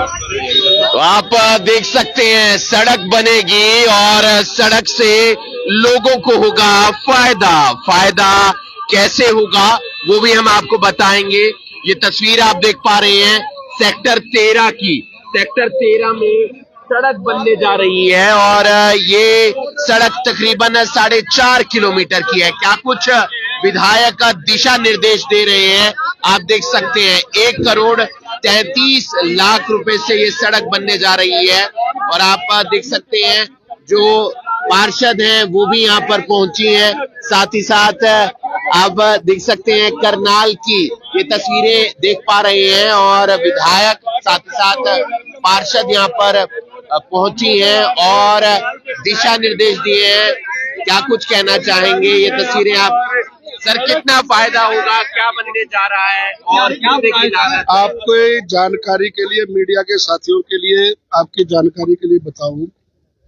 तो आप देख सकते हैं सड़क बनेगी और सड़क से लोगों को होगा फायदा। फायदा कैसे होगा वो भी हम आपको बताएंगे। ये तस्वीर आप देख पा रहे हैं सेक्टर 13 की। सेक्टर 13 में सड़क बनने जा रही है और ये सड़क तकरीबन 4.5 किलोमीटर की है। क्या कुछ विधायक का दिशा निर्देश दे रहे हैं आप देख सकते हैं। 1,33,00,000 रुपए से ये सड़क बनने जा रही है और आप देख सकते हैं जो पार्षद हैं वो भी यहाँ पर पहुंची हैं। साथ ही साथ आप देख सकते हैं करनाल की ये तस्वीरें देख पा रहे हैं और विधायक साथ ही साथ पार्षद यहाँ पर पहुंची हैं और दिशा निर्देश दिए हैं। क्या कुछ कहना चाहेंगे ये तस्वीरें आप सर, कितना फायदा होगा, क्या बनने जा रहा है और कितने की लागत? आपको जानकारी के लिए, मीडिया के साथियों के लिए आपकी जानकारी के लिए बताऊं,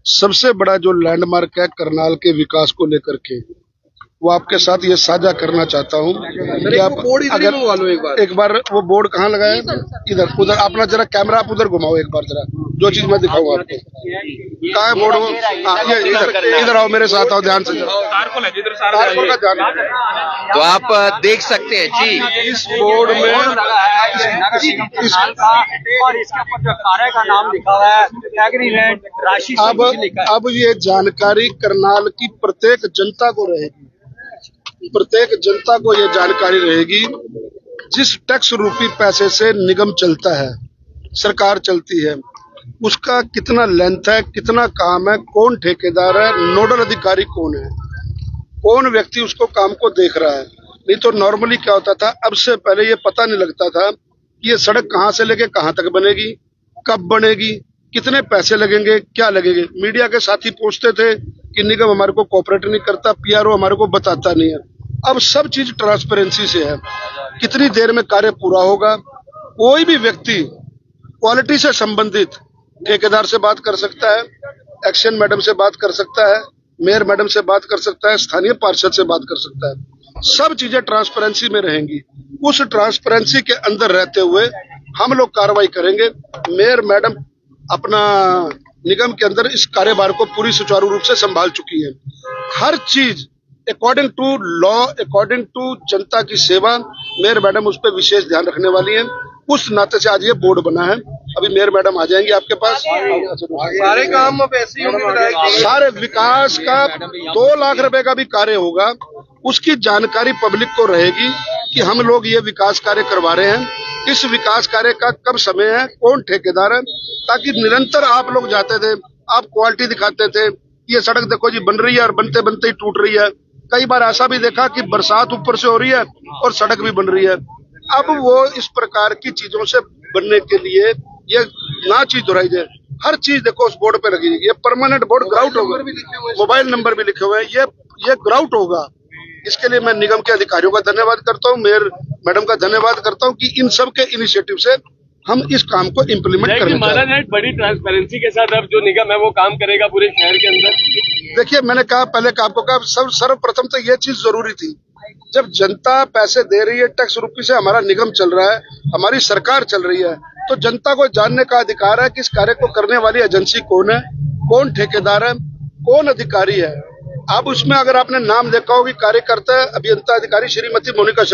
सबसे बड़ा जो लैंडमार्क है करनाल के विकास को लेकर के, वो आपके साथ ये साझा करना चाहता हूँ कि आप अगर एक बार वो बोर्ड कहाँ लगाया, इधर उधर अपना जरा कैमरा आप उधर घुमाओ एक बार जरा, जो चीज मैं दिखाऊंगा आपको। कहाँ है बोर्ड वो? ये इधर आओ, मेरे साथ आओ, ध्यान से तो आप देख सकते हैं जी इस बोर्ड में और इसके ऊपर जो कार्य का नाम लिखा हुआ है एग्रीलैंड राशि। अब ये जानकारी करनाल की प्रत्येक जनता को रहेगी, प्रत्येक जनता को ये जानकारी रहेगी। जिस टैक्स रूपी पैसे से निगम चलता है, सरकार चलती है, उसका कितना लेंथ है, कितना काम है, कौन ठेकेदार है, नोडल अधिकारी कौन है, कौन व्यक्ति उसको काम को देख रहा है। नहीं तो नॉर्मली क्या होता था, अब से पहले ये पता नहीं लगता था कि ये सड़क कहाँ से लेके कहाँ तक बनेगी, कब बनेगी, कितने पैसे लगेंगे, क्या लगेंगे। मीडिया के साथी पूछते थे कि निगम हमारे को कोऑपरेट नहीं करता, पीआरओ हमारे को बताता नहीं है। अब सब चीज ट्रांसपेरेंसी से है, कितनी देर में कार्य पूरा होगा। कोई भी व्यक्ति क्वालिटी से संबंधित ठेकेदार से बात कर सकता है, एक्शन मैडम से बात कर सकता है, मेयर मैडम से बात कर सकता है, स्थानीय पार्षद से बात कर सकता है। सब चीजें ट्रांसपेरेंसी में रहेंगी। उस ट्रांसपेरेंसी के अंदर रहते हुए हम लोग कार्रवाई करेंगे। मेयर मैडम अपना निगम के अंदर इस कार्यभार को पूरी सुचारू रूप से संभाल चुकी है। हर चीज according to law, according to जनता की सेवा, मेयर मैडम उस पर विशेष ध्यान रखने वाली है। उस नाते से आज ये बोर्ड बना है। अभी मेयर मैडम आ जाएंगे आपके पास। सारे काम अब ऐसे ही होंगे, सारे विकास का 2 लाख रुपए का भी कार्य होगा, उसकी जानकारी पब्लिक को रहेगी कि हम लोग ये विकास कार्य करवा रहे हैं। इस विकास कार्य का कब समय है, कौन ठेकेदार है, ताकि निरंतर आप लोग जाते थे, आप क्वालिटी दिखाते थे। ये सड़क देखो जी बन रही है और बनते बनते ही टूट रही है। कई बार ऐसा भी देखा कि बरसात ऊपर से हो रही है और सड़क भी बन रही है। अब वो इस प्रकार की चीजों से बनने के लिए ये ना चीज दोहराई जाए। हर चीज देखो उस बोर्ड पे लगी है। ये परमानेंट बोर्ड ग्राउट होगा, मोबाइल नंबर भी लिखे हुए हैं। ये ग्राउट होगा। इसके लिए मैं निगम के अधिकारियों का धन्यवाद करता हूँ, मेयर मैडम का धन्यवाद करता हूँ कि इन सब के इनिशिएटिव से हम इस काम को इम्प्लीमेंट करें। बड़ी ट्रांसपेरेंसी के साथ अब जो निगम है वो काम करेगा पूरे शहर के अंदर। देखिए, मैंने कहा पहले आपको कहा सर्वप्रथम तो ये चीज जरूरी थी। जब जनता पैसे दे रही है, टैक्स रूपी से हमारा निगम चल रहा है, हमारी सरकार चल रही है, तो जनता को जानने का अधिकार है कि इस कार्य को करने वाली एजेंसी कौन है, कौन ठेकेदार है, कौन अधिकारी है। अब उसमें अगर आपने नाम देखा हो कि कार्यकर्ता अभियंता अधिकारी श्रीमती मोनिका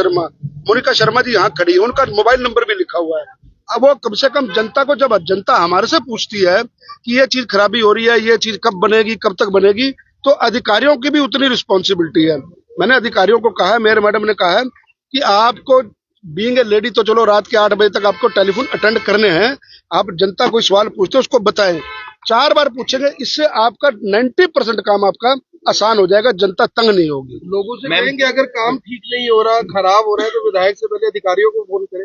शर्मा जी यहाँ खड़ी है, उनका मोबाइल नंबर भी लिखा हुआ है। अब वो कम से कम जनता को, जब जनता हमारे से पूछती है कि ये चीज खराबी हो रही है, ये चीज कब बनेगी, कब तक बनेगी, तो अधिकारियों की भी उतनी रिस्पॉन्सिबिलिटी है। मैंने अधिकारियों को कहा है, मेयर मैडम ने कहा है कि आपको बीइंग ए लेडी तो चलो रात के 8 बजे तक आपको टेलीफोन अटेंड करने हैं। आप जनता कोई सवाल पूछते हो उसको बताएं, 4 बार पूछेंगे, इससे आपका 90% काम आपका आसान हो जाएगा, जनता तंग नहीं होगी। लोगों से कहेंगे अगर काम ठीक नहीं हो रहा, खराब हो रहा है, तो विधायक से पहले अधिकारियों को फोन करें।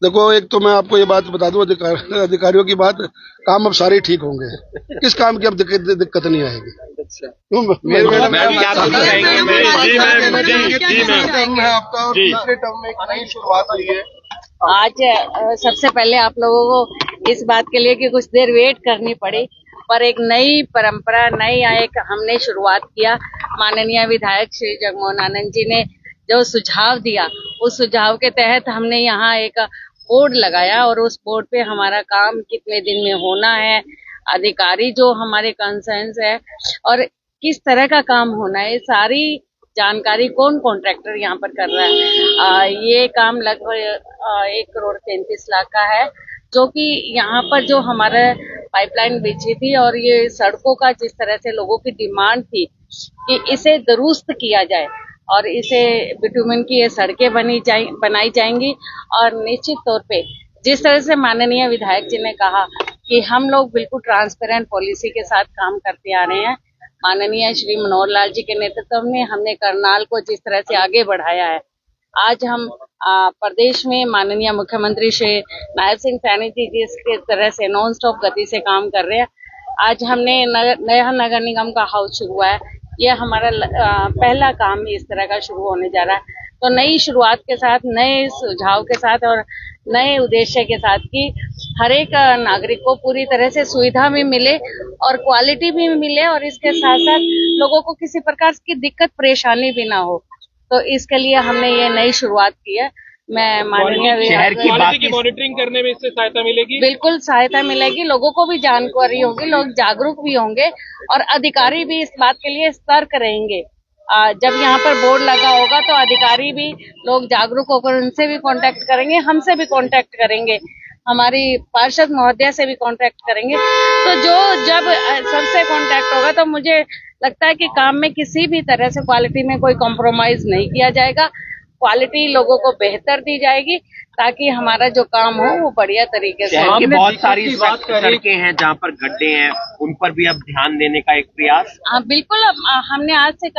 देखो, एक तो मैं आपको ये बात बता दूं, अधिकारियों की बात, काम अब सारे ठीक होंगे। इस काम की अब दिक्कत नहीं आएगी। शुरुआत हुई है आज। सबसे पहले आप लोगों को इस बात के लिए कि कुछ देर वेट करनी पड़ी, पर एक नई परंपरा, नई एक हमने शुरुआत किया। माननीय विधायक श्री जगमोहन आनंद जी ने जो सुझाव दिया, उस सुझाव के तहत हमने यहाँ एक बोर्ड लगाया और उस बोर्ड पे हमारा काम कितने दिन में होना है, अधिकारी जो हमारे कंसर्न्स है और किस तरह का काम होना है, सारी जानकारी कौन कॉन्ट्रैक्टर यहाँ पर कर रहा है। ये काम लगभग 1,33,00,000 का है, जो कि यहाँ पर जो हमारा पाइपलाइन बिछी थी और ये सड़कों का जिस तरह से लोगों की डिमांड थी कि इसे दुरुस्त किया जाए और इसे बिटुमेन की ये सड़कें बनाई जाएंगी। और निश्चित तौर पे जिस तरह से माननीय विधायक जी ने कहा कि हम लोग बिल्कुल ट्रांसपेरेंट पॉलिसी के साथ काम करते आ रहे हैं, माननीय श्री मनोहर लाल जी के नेतृत्व में हमने करनाल को जिस तरह से आगे बढ़ाया है, आज हम प्रदेश में माननीय मुख्यमंत्री श्री नायब सिंह सैनी जी जिस तरह से नॉन स्टॉप गति से काम कर रहे हैं, आज हमने नया नगर निगम का हाउस शुरू हुआ है। यह हमारा पहला काम इस तरह का शुरू होने जा रहा है। तो नई शुरुआत के साथ, नए सुझाव के साथ और नए उद्देश्य के साथ कि हर एक नागरिक को पूरी तरह से सुविधा भी मिले और क्वालिटी भी मिले और इसके साथ साथ लोगों को किसी प्रकार की दिक्कत परेशानी भी ना हो। तो इसके लिए हमने ये नई शुरुआत की है। मैं माननीय शहर की मॉनिटरिंग करने में इससे सहायता मिलेगी। बिल्कुल सहायता मिलेगी, लोगों को भी जानकारी होगी, लोग जागरूक भी होंगे और अधिकारी भी इस बात के लिए सतर्क रहेंगे। जब यहाँ पर बोर्ड लगा होगा तो अधिकारी भी लोग जागरूक होकर उनसे भी कांटेक्ट करेंगे, हमसे भी कांटेक्ट करेंगे, हमारी पार्षद महोदया से भी कांटेक्ट करेंगे। तो जब सबसे कांटेक्ट होगा तो मुझे लगता है कि काम में किसी भी तरह से क्वालिटी में कोई कॉम्प्रोमाइज नहीं किया जाएगा, क्वालिटी लोगों को बेहतर दी जाएगी ताकि हमारा जो काम हो वो बढ़िया तरीके से। शहर की बहुत सारी सड़कें हैं जहाँ पर गड्ढे हैं, उन पर भी अब ध्यान देने का एक प्रयास। हाँ बिल्कुल, हमने आज से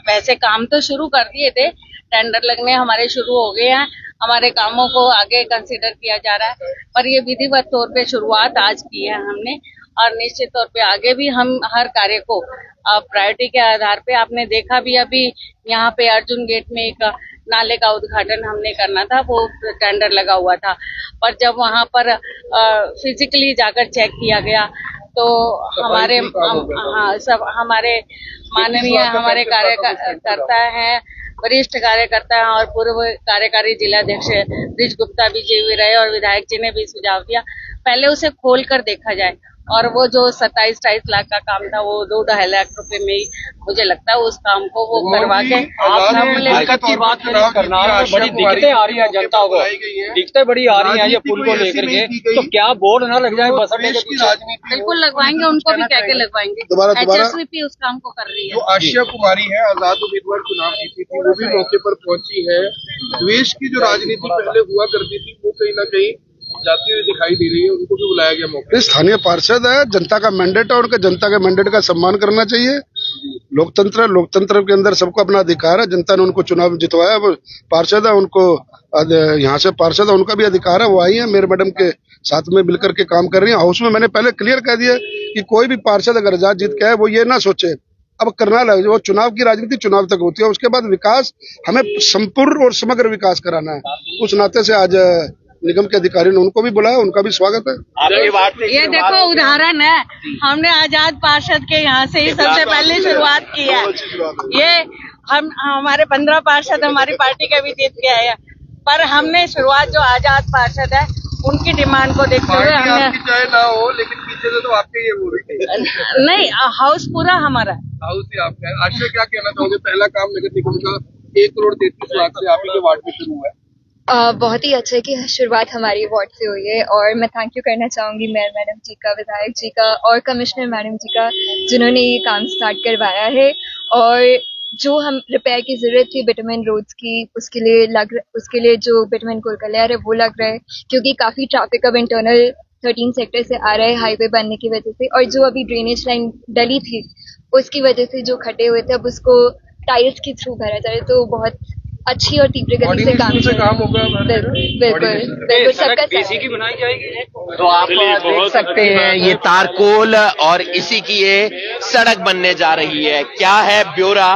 वैसे काम तो शुरू कर दिए थे, टेंडर लगने हमारे शुरू हो गए हैं, हमारे कामों को आगे कंसीडर किया जा रहा है, पर ये विधिवत तौर पे शुरुआत आज की है हमने और निश्चित तौर पे आगे भी हम हर कार्य को प्रायोरिटी के आधार पे। आपने देखा भी अभी यहाँ पे अर्जुन गेट में एक नाले का उद्घाटन हमने करना था, वो टेंडर लगा हुआ था, पर जब वहाँ पर फिजिकली जाकर चेक किया गया तो हमारे हमारे माननीय हमारे कार्यकर्ता हैं, वरिष्ठ कार्यकर्ता हैं और पूर्व कार्यकारी जिलाध्यक्ष ब्रिज गुप्ता भी जी रहे और विधायक जी ने भी सुझाव दिया पहले उसे खोल कर देखा जाए और वो जो 27-28 लाख का काम था वो 2-2.5 लाख रुपए में ही मुझे लगता है उस काम को वो करवा के दिक्कत की बात करनाल में बड़ी दिक्कतें आ रही है, जनता को दिक्कतें बड़ी आ रही है ये पुल को लेकर के, तो क्या बोर्ड ना लग जाए बस अड्डे के पीछे? बिल्कुल लगवाएंगे, उनको भी कह के लगवाएंगे। HSVP उस काम को कर रही है। जो आशिया कुमारी है, आजाद उम्मीदवार चुनाव जीती थी, वो भी मौके पर पहुंची है। द्वेष की जो राजनीति पहले हुआ करती थी वो कहीं ना कहीं जाती हुई दिखाई दे रही है, उनको भी बुलाया गया मौके। स्थानीय पार्षद है, जनता का मैंडेट है, उनके जनता के मैंडेट का सम्मान करना चाहिए। लोकतंत्र के अंदर सबको अपना अधिकार है, जनता ने उनको चुनाव जितवाया, वो पार्षद है, उनको यहाँ से पार्षद है, उनका भी अधिकार है, वो आई है मेयर मैडम के साथ में मिलकर के काम कर रही है। हाउस में मैंने पहले क्लियर कह दिया कि कोई भी पार्षद अगर आजाद जीत के आए वो ये ना सोचे अब करनाल है, वो चुनाव की राजनीति चुनाव तक होती है, उसके बाद विकास हमें संपूर्ण और समग्र विकास कराना है। उस नाते से आज निगम के अधिकारी ने उनको भी बुलाया, उनका भी स्वागत है। ये देखो उदाहरण है, हमने आजाद पार्षद के यहाँ से ही सबसे पहले शुरुआत की है। ये हमारे 15 पार्षद हमारी पार्टी के भी जीत के आए, पर हमने शुरुआत जो आजाद पार्षद है उनकी डिमांड को देखते हुए हमने चाहे ना हो लेकिन पीछे से तो आपके ये हो रही नहीं, हाउस पूरा हमारा हाउस ही आपका है। आशा क्या कहना चाहोगे, पहला काम नगर निगम का 1,33,00,000 से आप ही के वार्ड में शुरू हुआ है? बहुत ही अच्छा है कि शुरुआत हमारी वार्ड से हुई है और मैं थैंक यू करना चाहूँगी मेयर मैडम जी का, विधायक जी का और कमिश्नर मैडम जी का, जिन्होंने ये काम स्टार्ट करवाया है। और जो हम रिपेयर की ज़रूरत थी बिटुमेन रोड्स की, उसके लिए जो बिटुमेन कोलकलियार है वो लग रहा है, क्योंकि काफ़ी ट्रैफिक अब इंटरनल 13 सेक्टर से आ रहा है हाईवे बनने की वजह से, और जो अभी ड्रेनेज लाइन डली थी उसकी वजह से जो खड्डे हुए थे अब उसको टाइल्स के थ्रू भरा जा रहा है। तो बहुत अच्छी और तीव्र गति से काम होगा। बिल्कुल सबका बेसिक ही बनाई जाएगी। तो आप देख सकते हैं ये तारकोल और इसी की ये सड़क बनने जा रही है। क्या है ब्यौरा,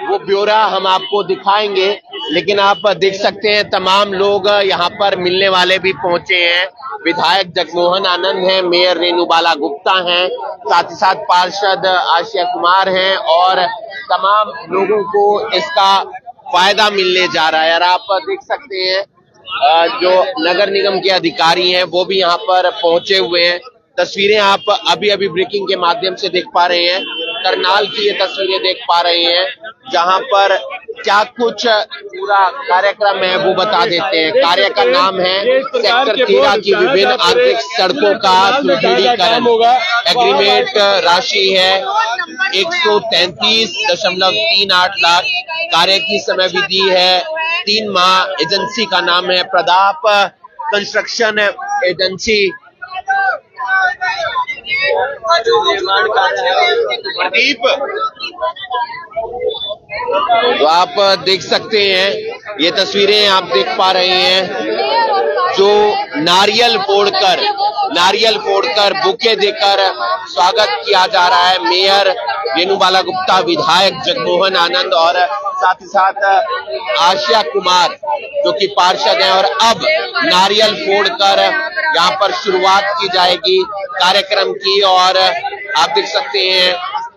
वो ब्यौरा हम आपको दिखाएंगे, लेकिन आप देख सकते हैं तमाम लोग यहाँ पर मिलने वाले भी पहुंचे हैं। विधायक जगमोहन आनंद हैं, मेयर रेणुबाला गुप्ता हैं, साथ ही साथ पार्षद आशिया कुमार हैं और तमाम लोगों को इसका फायदा मिलने जा रहा है। और आप देख सकते हैं जो नगर निगम के अधिकारी हैं वो भी यहाँ पर पहुंचे हुए हैं। तस्वीरें आप अभी अभी ब्रेकिंग के माध्यम से देख पा रहे हैं। करनाल की ये तस्वीरें देख पा रहे हैं, जहां पर क्या कुछ पूरा कार्यक्रम है वो बता देते हैं। कार्य का नाम है सेक्टर 13 की विभिन्न आंतरिक सड़कों का सुदृढ़ीकरण। एग्रीमेंट राशि है 133.38 लाख। कार्य की समय विधि है 3 माह। एजेंसी का नाम है प्रताप कंस्ट्रक्शन एजेंसी। प्रदीप, तो आप देख सकते हैं ये तस्वीरें आप देख पा रहे हैं, जो नारियल फोड़कर बुके देकर स्वागत किया जा रहा है। मेयर रेणुबाला गुप्ता, विधायक जगमोहन आनंद और साथ ही साथ आशिया कुमार जो कि पार्षद हैं। और अब नारियल फोड़कर यहाँ पर शुरुआत की जाएगी कार्यक्रम की। और आप देख सकते हैं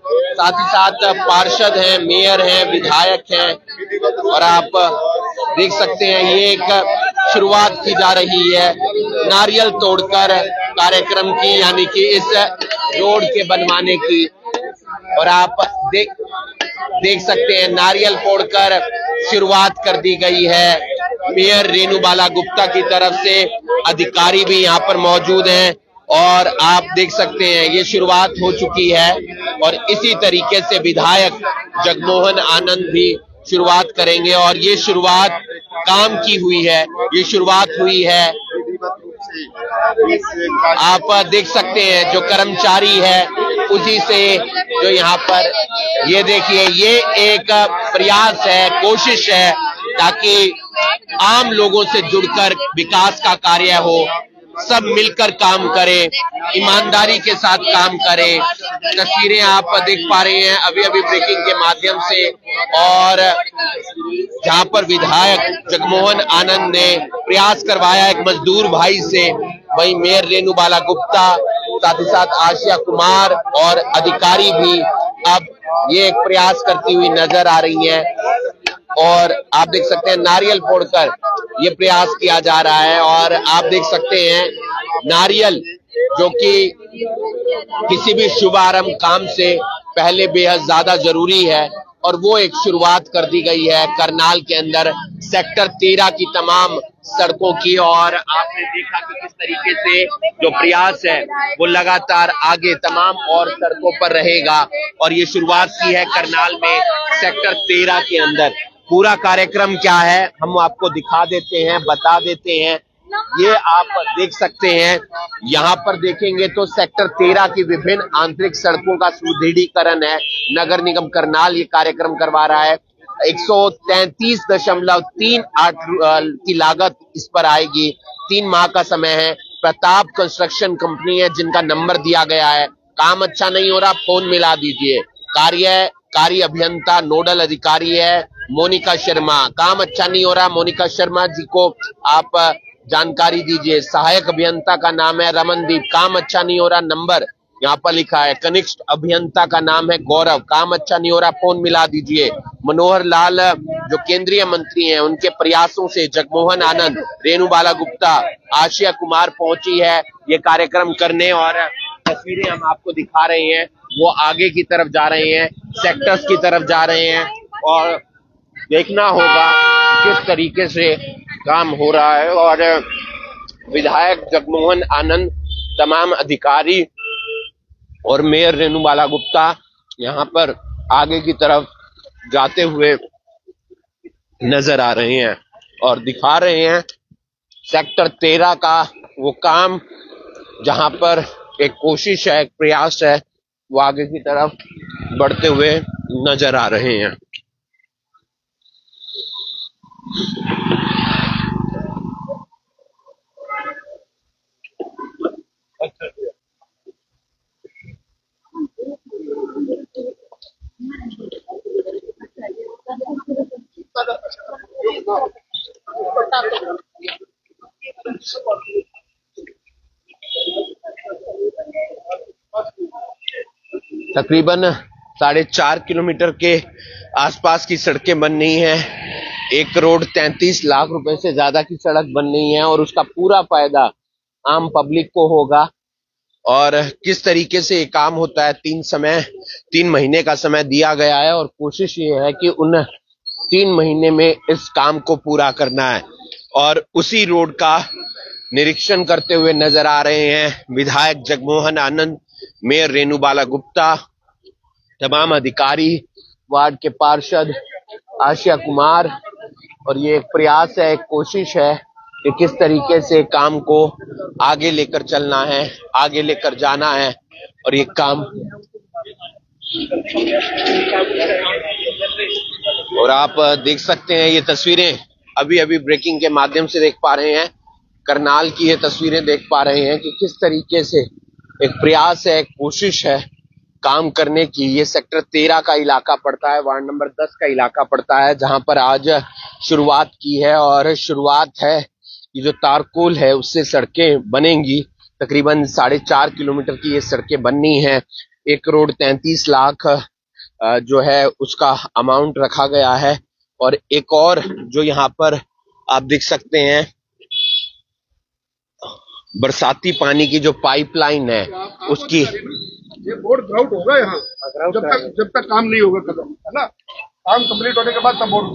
साथ ही साथ पार्षद हैं, मेयर हैं, विधायक हैं, और आप देख सकते हैं ये एक शुरुआत की जा रही है नारियल तोड़कर कार्यक्रम की, यानी कि इस रोड के बनवाने की। और आप देख सकते हैं नारियल फोड़कर शुरुआत कर दी गई है मेयर रेणुबाला गुप्ता की तरफ से। अधिकारी भी यहाँ पर मौजूद हैं और आप देख सकते हैं ये शुरुआत हो चुकी है। और इसी तरीके से विधायक जगमोहन आनंद भी शुरुआत करेंगे। और ये शुरुआत काम की हुई है, ये शुरुआत हुई है। आप देख सकते हैं जो कर्मचारी है उसी से जो यहाँ पर, ये देखिए ये एक प्रयास है, कोशिश है ताकि आम लोगों से जुड़कर विकास का कार्य हो, सब मिलकर काम करें, ईमानदारी के साथ काम करें। तस्वीरें आप देख पा रहे हैं अभी अभी ब्रेकिंग के माध्यम से। और जहां पर विधायक जगमोहन आनंद ने प्रयास करवाया एक मजदूर भाई से, वहीं मेयर रेणुबाला गुप्ता, साथ ही साथ आशिया कुमार और अधिकारी भी अब ये एक प्रयास करती हुई नजर आ रही हैं। और आप देख सकते हैं नारियल फोड़कर ये प्रयास किया जा रहा है। और आप देख सकते हैं नारियल जो कि किसी भी शुभारंभ काम से पहले बेहद ज्यादा जरूरी है, और वो एक शुरुआत कर दी गई है करनाल के अंदर सेक्टर 13 की तमाम सड़कों की। और आपने देखा कि किस तरीके से जो प्रयास है वो लगातार आगे तमाम और सड़कों पर रहेगा। और ये शुरुआत की है करनाल में सेक्टर 13 के अंदर। पूरा कार्यक्रम क्या है हम आपको दिखा देते हैं, बता देते हैं। ये आप देख सकते हैं, यहाँ पर देखेंगे तो सेक्टर 13 की विभिन्न आंतरिक सड़कों का सुदृढ़ीकरण है। नगर निगम करनाल ये कार्यक्रम करवा रहा है। 133.38 की लागत इस पर आएगी। 3 माह का समय है। प्रताप कंस्ट्रक्शन कंपनी है जिनका नंबर दिया गया है। काम अच्छा नहीं हो रहा, फोन मिला दीजिए। कार्य अभियंता नोडल अधिकारी है मोनिका शर्मा। काम अच्छा नहीं हो रहा, मोनिका शर्मा जी को आप जानकारी दीजिए। सहायक अभियंता का नाम है रमनदीप। काम अच्छा नहीं हो रहा, नंबर यहाँ पर लिखा है। कनिष्ठ अभियंता का नाम है गौरव। काम अच्छा नहीं हो रहा, फोन मिला दीजिए। मनोहर लाल जो केंद्रीय मंत्री हैं, उनके प्रयासों से जगमोहन आनंद, रेणुबाला गुप्ता, आशिया कुमार पहुंची है ये कार्यक्रम करने। और तस्वीरें हम आपको दिखा रहे हैं, वो आगे की तरफ जा रहे हैं, सेक्टर्स की तरफ जा रहे हैं। और देखना होगा किस तरीके से काम हो रहा है। और विधायक जगमोहन आनंद, तमाम अधिकारी और मेयर रेणुबाला गुप्ता यहाँ पर आगे की तरफ जाते हुए नजर आ रहे हैं और दिखा रहे हैं सेक्टर 13 का वो काम, जहां पर एक कोशिश है, एक प्रयास है, वो आगे की तरफ बढ़ते हुए नजर आ रहे हैं। तकरीबन 4.5 किलोमीटर के आसपास की सड़कें बन रही हैं। 1,33,00,000 रुपए से ज्यादा की सड़क बन रही है और उसका पूरा फायदा आम पब्लिक को होगा। और किस तरीके से ये काम होता है, 3 महीने का समय दिया गया है और कोशिश ये है कि उन 3 महीने में इस काम को पूरा करना है। और उसी रोड का निरीक्षण करते हुए नजर आ रहे हैं विधायक जगमोहन आनंद, मेयर रेणुबाला गुप्ता, तमाम अधिकारी, वार्ड के पार्षद आशिया कुमार। और ये एक प्रयास है, एक कोशिश है कि किस तरीके से काम को आगे लेकर चलना है, आगे लेकर जाना है। और ये काम और आप देख सकते हैं, ये तस्वीरें अभी अभी ब्रेकिंग के माध्यम से देख पा रहे हैं, करनाल की ये तस्वीरें देख पा रहे हैं कि किस तरीके से एक प्रयास है, एक कोशिश है काम करने की। ये सेक्टर 13 का इलाका पड़ता है, वार्ड नंबर 10 का इलाका पड़ता है, जहां पर आज शुरुआत की है। और शुरुआत है कि जो तारकोल है उससे सड़कें बनेंगी। तकरीबन 4.5 किलोमीटर की ये सड़कें बननी है। 1,33,00,000 जो है उसका अमाउंट रखा गया है। और एक और जो यहाँ पर आप देख सकते हैं, बरसाती पानी की जो पाइपलाइन है उसकी ये बोर्ड ग्राउट होगा यहाँ जब तक काम नहीं होगा खत्म, है ना। काम कंप्लीट होने के बाद तब बोर्ड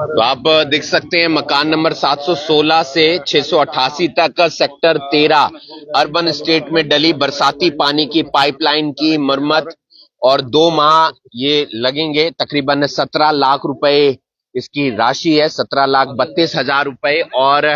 तो आप देख सकते हैं मकान नंबर 716 से 688 तक सेक्टर 13 अर्बन स्टेट में डली बरसाती पानी की पाइपलाइन की मरम्मत और 2 माह ये लगेंगे। तकरीबन 17 लाख रुपए इसकी राशि है, 17,32,000 रुपए। और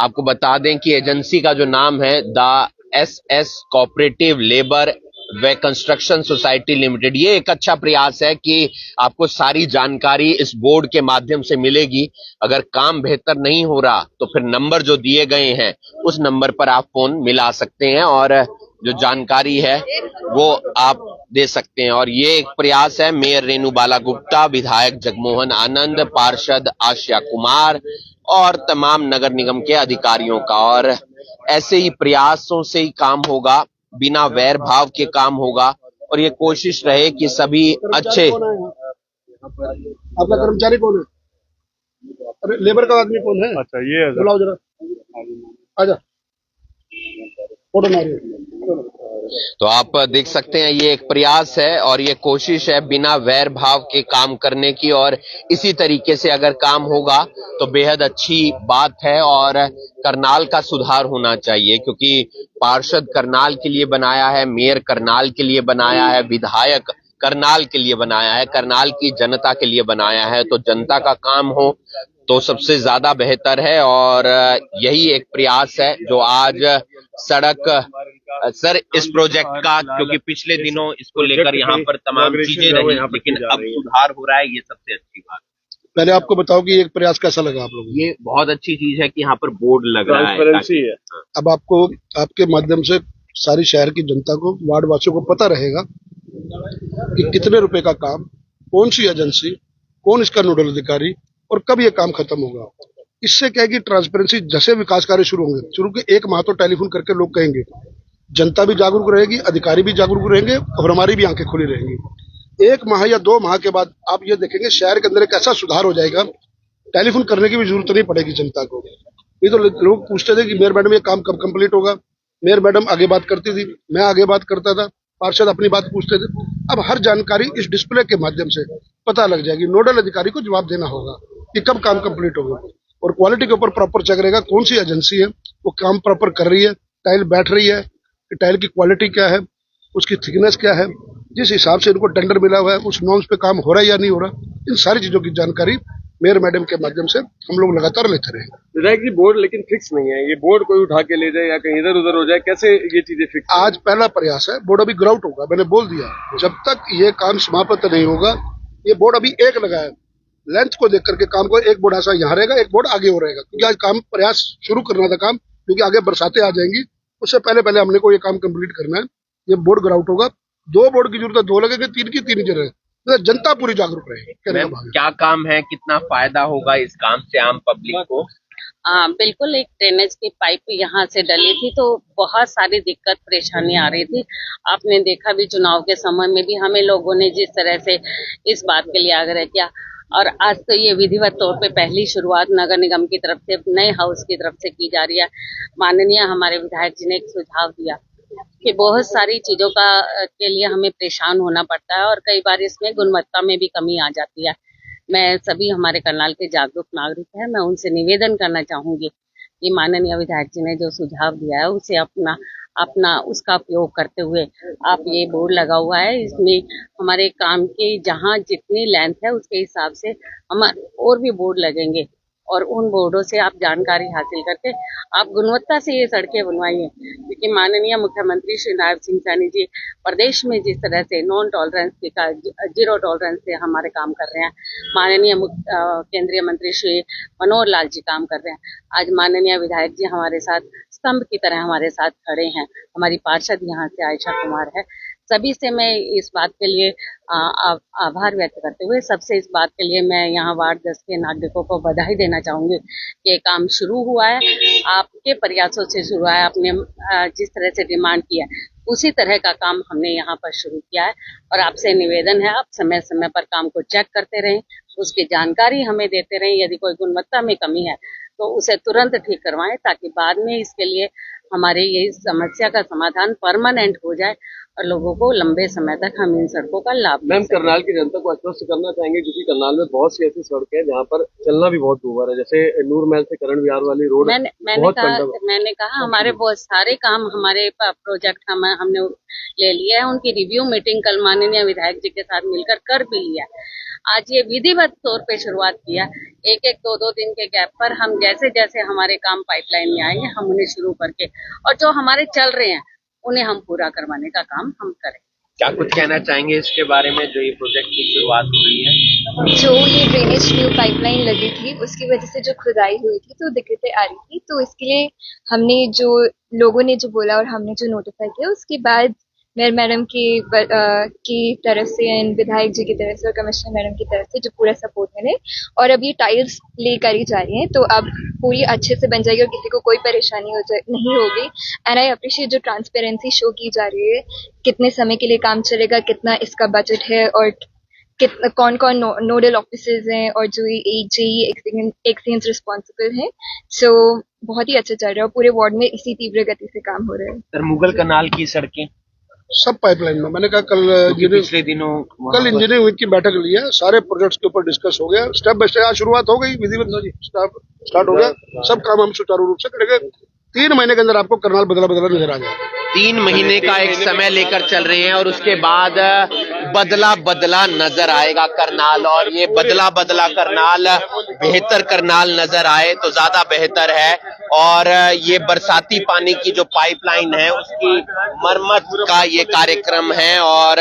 आपको बता दें कि एजेंसी का जो नाम है द SS कोऑपरेटिव लेबर व कंस्ट्रक्शन सोसाइटी लिमिटेड। ये एक अच्छा प्रयास है कि आपको सारी जानकारी इस बोर्ड के माध्यम से मिलेगी। अगर काम बेहतर नहीं हो रहा तो फिर नंबर जो दिए गए हैं उस नंबर पर आप फोन मिला सकते हैं और जो जानकारी है वो आप दे सकते हैं। और ये एक प्रयास है मेयर रेणुबाला गुप्ता, विधायक जगमोहन आनंद, पार्षद आशिया कुमार और तमाम नगर निगम के अधिकारियों का। और ऐसे ही प्रयासों से ही काम होगा, बिना वैर भाव के काम होगा। और ये कोशिश रहे कि सभी अच्छे। आपका कर्मचारी कौन है? अरे लेबर का आदमी कौन है? अच्छा ये है, बुलाओ जरा, आजा फोटो मारिए। तो आप देख सकते हैं ये एक प्रयास है और ये कोशिश है बिना वैर भाव के काम करने की। और इसी तरीके से अगर काम होगा तो बेहद अच्छी बात है और करनाल का सुधार होना चाहिए, क्योंकि पार्षद करनाल के लिए बनाया है, मेयर करनाल के लिए बनाया है, विधायक करनाल के लिए बनाया है, करनाल की जनता के लिए बनाया है। तो जनता का काम हो तो सबसे ज्यादा बेहतर है। और यही एक प्रयास है जो आज सड़क सर इस प्रोजेक्ट का, क्योंकि पिछले दिनों इसको लेकर यहाँ पर तमाम चीजें रही, लेकिन अब सुधार हो रहा है, ये सबसे अच्छी बात। पहले आपको बताओ कि एक प्रयास कैसा लगा आप लोगों को? ये बहुत अच्छी चीज है कि यहाँ पर बोर्ड लग रहा है। अब आपको आपके माध्यम से सारी शहर की जनता को, वार्ड वासियों को पता रहेगा कि कितने रुपए का काम, कौन सी एजेंसी, कौन इसका नोडल अधिकारी और कब ये काम खत्म होगा। इससे क्या है कि ट्रांसपेरेंसी, जैसे विकास कार्य शुरू होंगे, शुरू के 1 माह तो टेलीफोन करके लोग कहेंगे, जनता भी जागरूक रहेगी, अधिकारी भी जागरूक रहेंगे और हमारी भी आंखें खुली रहेंगी। 1 माह या 2 माह के बाद आप ये देखेंगे शहर के अंदर एक ऐसा सुधार हो जाएगा, टेलीफोन करने की भी जरूरत नहीं पड़ेगी जनता को। ये तो लोग पूछते थे कि मेयर मैडम ये काम कब कंप्लीट होगा। मेयर मैडम आगे बात करती थी, मैं आगे बात करता था, पार्षद अपनी बात पूछते थे। अब हर जानकारी इस डिस्प्ले के माध्यम से पता लग जाएगी। नोडल अधिकारी को जवाब देना होगा कि कब काम कंप्लीट होगा और क्वालिटी के ऊपर प्रॉपर चेक रहेगा, कौन सी एजेंसी है वो काम प्रॉपर कर रही है, टाइल बैठ रही है, टाइल की क्वालिटी क्या है, उसकी थिकनेस क्या है, जिस हिसाब से इनको टेंडर मिला हुआ है उस नॉर्म्स पे काम हो रहा है या नहीं हो रहा। इन सारी चीजों की जानकारी मेयर मैडम के माध्यम से हम लोग लगातार लेते रहे। विधायक जी, बोर्ड लेकिन फिक्स नहीं है, ये बोर्ड कोई उठा के ले जाए या कहीं इधर उधर हो जाए, कैसे ये चीजें फिक्स? आज पहला प्रयास है, बोर्ड अभी ग्राउट होगा, मैंने बोल दिया। जब तक ये काम समाप्त नहीं होगा, ये बोर्ड अभी एक लगा है, लेंथ को देख करके काम को, एक बोर्ड ऐसा यहाँ रहेगा, एक बोर्ड आगे हो रहेगा, क्योंकि आज काम प्रयास शुरू करना था काम, क्योंकि आगे बरसातें आ जाएंगी, उससे पहले हमने को ये काम कंप्लीट करना है। ये बोर्ड ग्राउट होगा, 2 बोर्ड की जरूरत है, 2 लगेगा, 3 की 3 जगह, तो जनता पूरी जागरूक रहे। क्या काम है, कितना फायदा होगा इस काम से आम पब्लिक को? हाँ बिल्कुल, एक ड्रेनेज की पाइप यहाँ से डली थी तो बहुत सारी दिक्कत परेशानी आ रही थी। आपने देखा भी चुनाव के समय में भी हमें लोगों ने जिस तरह से इस बात के लिए आग्रह किया, और आज तो ये विधिवत तौर पे पहली शुरुआत नगर निगम की तरफ से नए हाउस की तरफ से की जा रही है। माननीय हमारे विधायक जी ने एक सुझाव दिया कि बहुत सारी चीजों का के लिए हमें परेशान होना पड़ता है और कई बार इसमें गुणवत्ता में भी कमी आ जाती है। मैं सभी हमारे करनाल के जागरूक नागरिक हैं, मैं उनसे निवेदन करना चाहूंगी कि माननीय विधायक जी ने जो सुझाव दिया है उसे अपना अपना उसका उपयोग करते हुए आप ये बोर्ड लगा हुआ है, इसमें हमारे काम की जहाँ जितनी लेंथ है उसके हिसाब से हम और भी बोर्ड लगेंगे और उन बोर्डों से आप जानकारी हासिल करके आप गुणवत्ता से ये सड़कें बनवाइए, क्योंकि माननीय मुख्यमंत्री श्री नायब सिंह सैनी जी प्रदेश में जिस तरह से नॉन टॉलरेंस के जीरो टॉलरेंस से हमारे काम कर रहे हैं, माननीय केंद्रीय मंत्री श्री मनोहर लाल जी काम कर रहे हैं, आज माननीय विधायक जी हमारे साथ स्तंभ की तरह हमारे साथ खड़े हैं, हमारी पार्षद यहाँ से आयशा कुमार है। सभी से मैं इस बात के लिए आभार व्यक्त करते हुए सबसे इस बात के लिए मैं यहाँ वार्ड 10 के नागरिकों को बधाई देना चाहूंगी कि काम शुरू हुआ है, आपके प्रयासों से शुरू हुआ है। आपने जिस तरह से डिमांड किया है उसी तरह का काम हमने यहाँ पर शुरू किया है और आपसे निवेदन है आप समय समय पर काम को चेक करते रहें, उसकी जानकारी हमें देते रहें। यदि कोई गुणवत्ता में कमी है तो उसे तुरंत ठीक करवाएं ताकि बाद में इसके लिए हमारे ये समस्या का समाधान परमानेंट हो जाए और लोगों को लंबे समय तक हम इन सड़कों का लाभ। मैम, करनाल की जनता को आश्वस्त करना चाहेंगे क्योंकि करनाल में बहुत सी ऐसी सड़कें हैं जहाँ पर चलना भी बहुत दूभर है, जैसे नूर महल से करण विहार वाली रोड। मैंने कहा हमारे बहुत सारे काम हमारे प्रोजेक्ट हमने ले लिया है, उनकी रिव्यू मीटिंग कल माननीय विधायक जी के साथ मिलकर कर भी लिया। आज ये विधिवत तौर पे शुरुआत किया, एक एक दो दिन के गैप पर हम जैसे जैसे हमारे काम पाइपलाइन में आएंगे हम उन्हें शुरू करके और जो हमारे चल रहे हैं उन्हें हम पूरा करवाने का काम हम करें। क्या कुछ कहना चाहेंगे इसके बारे में जो ये प्रोजेक्ट की शुरुआत हुई है? जो ये ड्रेनेज न्यू पाइपलाइन लगी थी उसकी वजह से जो खुदाई हुई थी तो दिक्कतें आ रही थी, तो इसके लिए हमने जो लोगों ने जो बोला और हमने जो नोटिफाई किया उसके बाद मेयर मैडम की तरफ से एंड विधायक जी की तरफ से और कमिश्नर मैडम की तरफ से जो पूरा सपोर्ट मिले और अब ये टाइल्स ले करी जा रही हैं तो अब पूरी अच्छे से बन जाएगी और किसी को कोई परेशानी नहीं होगी। एंड आई अप्रिशिएट जो ट्रांसपेरेंसी शो की जा रही है, कितने समय के लिए काम चलेगा, कितना इसका बजट है और कौन कौन नोडल ऑफिसर्स हैं और जो एक्सचेंज रिस्पॉन्सिबल हैं। सो बहुत ही अच्छा चल रहा है और पूरे वार्ड में इसी तीव्र गति से काम हो रहा है। सर, मुगल कनाल की सड़कें सब पाइपलाइन में मैंने कहा पिछले दिनों कल इंजीनियरिंग विंग की बैठक ली है, सारे प्रोजेक्ट्स के ऊपर डिस्कस हो गया, स्टेप बाय स्टेप शुरुआत हो गई, विधिवत स्टार्ट हो गया, सब काम हम सुचारू रूप से करेंगे। 3 महीने के अंदर आपको करनाल बदला नजर आ जाएगा। 3 महीने का एक समय लेकर चल रहे हैं और उसके बाद बदला नजर आएगा करनाल, और ये बदला करनाल बेहतर करनाल नजर आए तो ज्यादा बेहतर है। और ये बरसाती पानी की जो पाइपलाइन है उसकी मरम्मत का ये कार्यक्रम है और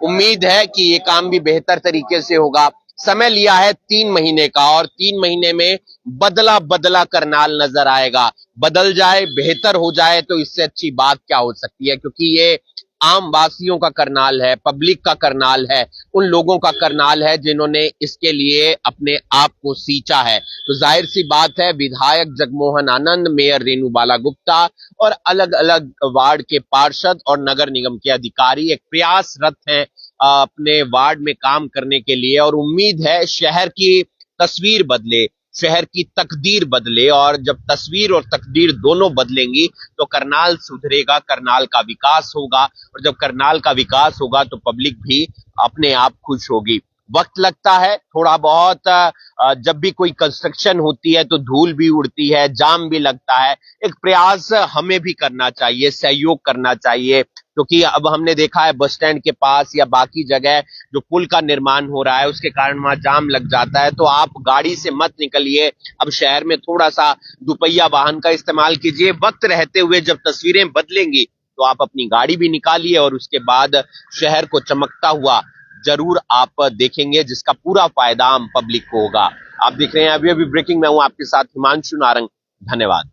उम्मीद है कि ये काम भी बेहतर तरीके से होगा। समय लिया है 3 महीने का और 3 महीने में बदला करनाल नजर आएगा। बदल जाए, बेहतर हो जाए तो इससे अच्छी बात क्या हो सकती है, क्योंकि ये आम वासियों का करनाल है, पब्लिक का करनाल है, उन लोगों का करनाल है जिन्होंने इसके लिए अपने आप को सींचा है। तो जाहिर सी बात है विधायक जगमोहन आनंद, मेयर रेणु बाला गुप्ता और अलग अलग वार्ड के पार्षद और नगर निगम के अधिकारी एक प्रयासरत हैं अपने वार्ड में काम करने के लिए, और उम्मीद है शहर की तस्वीर बदले, शहर की तकदीर बदले, और जब तस्वीर और तकदीर दोनों बदलेंगी तो करनाल सुधरेगा, करनाल का विकास होगा, और जब करनाल का विकास होगा तो पब्लिक भी अपने आप खुश होगी। वक्त लगता है थोड़ा बहुत, जब भी कोई कंस्ट्रक्शन होती है तो धूल भी उड़ती है, जाम भी लगता है। एक प्रयास हमें भी करना चाहिए, सहयोग करना चाहिए, क्योंकि अब हमने देखा है बस स्टैंड के पास या बाकी जगह जो पुल का निर्माण हो रहा है उसके कारण वहां जाम लग जाता है। तो आप गाड़ी से मत निकलिए, अब शहर में थोड़ा सा दुपहिया वाहन का इस्तेमाल कीजिए। वक्त रहते हुए जब तस्वीरें बदलेंगी तो आप अपनी गाड़ी भी निकालिए और उसके बाद शहर को चमकता हुआ जरूर आप देखेंगे, जिसका पूरा फायदा आम पब्लिक को होगा। आप देख रहे हैं अभी ब्रेकिंग में हूं आपके साथ हिमांशु नारंग। धन्यवाद।